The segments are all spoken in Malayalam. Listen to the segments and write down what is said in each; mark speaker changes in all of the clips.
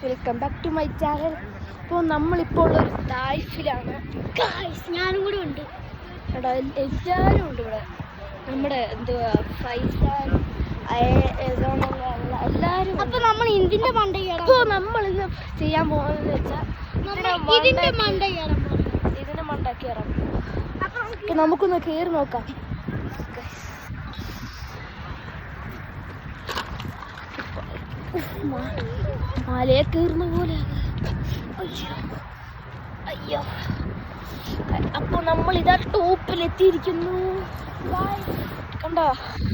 Speaker 1: Welcome back to my channel. ഇപ്പോൾ നമ്മളിപ്പോൾ ഒരു തായ്ഫിലാണ്.
Speaker 2: ഞാനും കൂടെ ഉണ്ട്.
Speaker 1: എല്ലാവരും ഉണ്ട് ഇവിടെ. നമ്മുടെ എന്തുവാ ഫൈസാൻ എല്ലാവരും.
Speaker 2: അപ്പൊ നമ്മൾ ഇതിന്റെ മണ്ട കയറാം.
Speaker 1: ഇപ്പോൾ നമ്മളിന്ന് ചെയ്യാൻ പോകുന്നതെന്ന് വെച്ചാൽ
Speaker 2: ഇതിന്റെ മണ്ട കയറാൻ പോകും.
Speaker 1: ഇതിന്റെ മണ്ട കയറാം. നമുക്കൊന്ന് കയറി നോക്കാം. മലയെ കയറുന്ന പോലെ. അയ്യോ, അപ്പൊ നമ്മൾ ഇതാ ടോപ്പിലെത്തിയിരിക്കുന്നു. കണ്ടോ,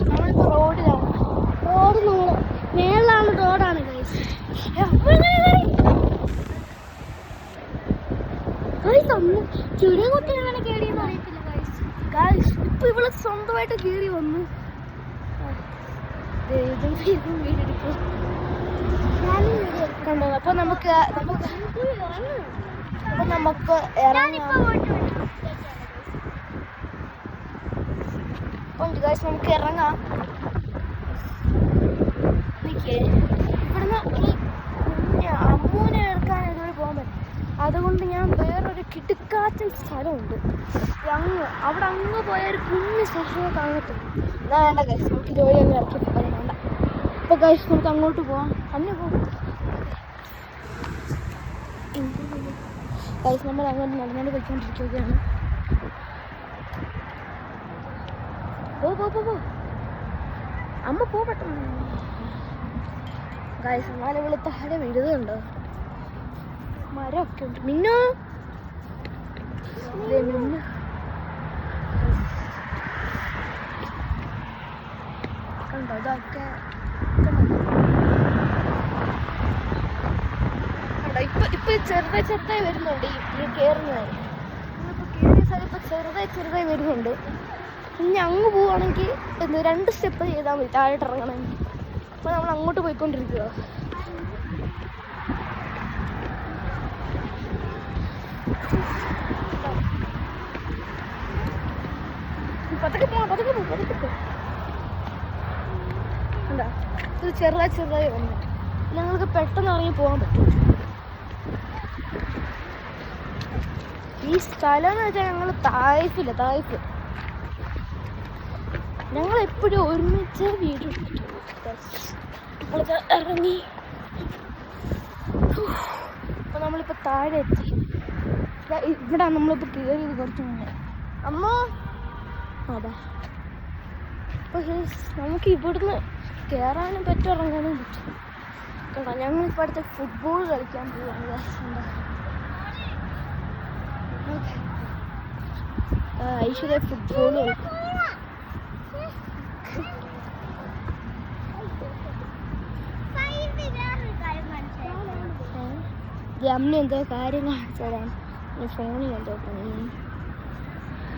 Speaker 1: നമ്മളിപ്പോ റോഡിലാണ്.
Speaker 2: മേളിലാണ് റോഡാണ്. ചുരം കുത്തി അങ്ങനെ കേറിയെന്ന് അറിയത്തില്ല.
Speaker 1: ഇപ്പൊ ഇവള് സ്വന്തമായിട്ട് കയറി വന്നു. കണ്ടോ, അപ്പൊ നമുക്ക് നമുക്ക് ഇറങ്ങാം. ഇവിടുന്ന് ഈ അമ്മൂനെ എടുക്കാൻ ഇതുവരെ പോകാൻ പറ്റും. അതുകൊണ്ട് ഞാൻ വേറൊരു കിടുക്കാച്ചൻ സ്ഥലമുണ്ട് അവിടെ അങ്ങ് പോയ ഒരു കുഞ്ഞു സ്ഥലമേ കാണത്തുള്ളൂ. എന്നാ വേണ്ട ഗൈസ്, നമുക്ക് ജോലി അങ്ങ് ഇറക്കി പോകാൻ വേണ്ട. ഇപ്പൊ ഗൈസ് നമുക്ക് അങ്ങോട്ട് പോവാം. അന്ന് പോകും ഗൈസ്. നമ്മൾ അങ്ങോട്ട് നടന്നുകൊണ്ട് പോയിക്കൊണ്ടിരിക്കുകയാണ്. പോ അമ്മ പോ പെട്ടെന്ന് ഗൈസ്. എന്നാലും ഇവിടെ താഴെ വീഴുന്നുണ്ടോ? മരമൊക്കെ ഉണ്ട്. മിന്നു കണ്ടോ, ഇതൊക്കെ കണ്ടോ. ഇപ്പൊ ചെറുതായി വരുന്നുണ്ട് ഈ കയറുന്നത്. നമ്മളിപ്പോ കയറിയ സ്ഥലം ഇപ്പൊ ചെറുതായി വരുന്നുണ്ട്. ഇനി അങ്ങ് പോവുകയാണെങ്കിൽ 2 സ്റ്റെപ്പ് ചെയ്താൽ മതി താഴോട്ട് ഇറങ്ങണമെങ്കിൽ. അപ്പൊ നമ്മൾ അങ്ങോട്ട് പോയിക്കൊണ്ടിരിക്കുക. പതുക്കെ പോ. എന്താ ഇത് ചെറുതായി വന്നു. ഞങ്ങൾക്ക് പെട്ടെന്ന് ഇറങ്ങി പോകാൻ പറ്റും. ഈ സ്ഥലം എന്ന് വെച്ചാൽ ഞങ്ങൾ തായ്ഫില്ല. ഞങ്ങൾ എപ്പോഴും ഒരുമിച്ച് വീട് ഇറങ്ങി. അപ്പൊ നമ്മളിപ്പോ താഴെ എത്തി. ഇവിടെ നമ്മളിപ്പോ കയറിയത് കുറച്ച് മുന്നേ. അമ്മ അതാ. അപ്പൊ നമുക്ക് ഇവിടുന്ന് കയറാനും പറ്റും, ഇറങ്ങാനും പറ്റും. കേട്ടോ, ഞങ്ങളിപ്പോൾ അടുത്ത് ഫുട്ബോൾ കളിക്കാൻ പോവാണ്. ഐശ്വര്യ ഫുട്ബോൾ കളിക്കും. അമ്മ എന്തോ കാര്യം കാണിച്ചു തരാം. ഫോണിൽ എന്തോ പണി.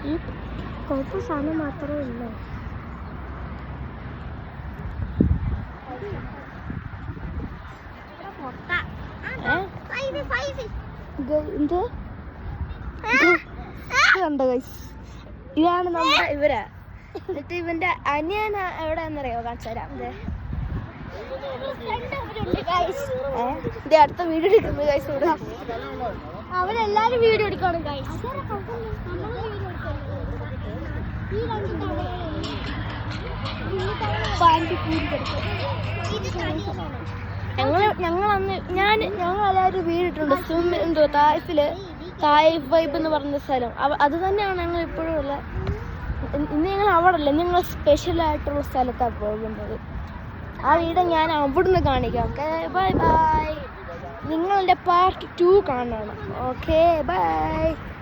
Speaker 1: ഈ കുറച്ച് സമയം മാത്രമേ ഉള്ളൂ. എന്തോ കണ്ടോ ഗൈസ്, ഇതാണ് നമ്മുടെ ഇവരാ. എന്നിട്ട് ഇവന്റെ അനിയൻ എവിടെയാണെന്നറിയോ? കാണിച്ചു തരാം. അടുത്ത വീഡിയോ എടുക്കുന്നു ഗൈസ്. ഇവിടെ
Speaker 2: അവരെല്ലാരും വീഡിയോ എടുക്കണം ഗൈസ്.
Speaker 1: ഞങ്ങളെല്ലാവരും വീടിട്ടുണ്ട്. എന്തോ തായ്ഫ് വൈബ് എന്ന് പറഞ്ഞ സ്ഥലം. അത് തന്നെയാണ് ഞങ്ങൾ ഇപ്പോഴും ഉള്ള. ഇന്ന് ഞങ്ങൾ അവിടെ അല്ല, ഞങ്ങൾ സ്പെഷ്യലായിട്ടുള്ള സ്ഥലത്താണ് പോകുന്നത്. ആ വീട് ഞാൻ അവിടുന്ന് കാണിക്കാം. Okay, by. നിങ്ങളുടെ പാർട്ട് 2 കാണണം. Okay, by.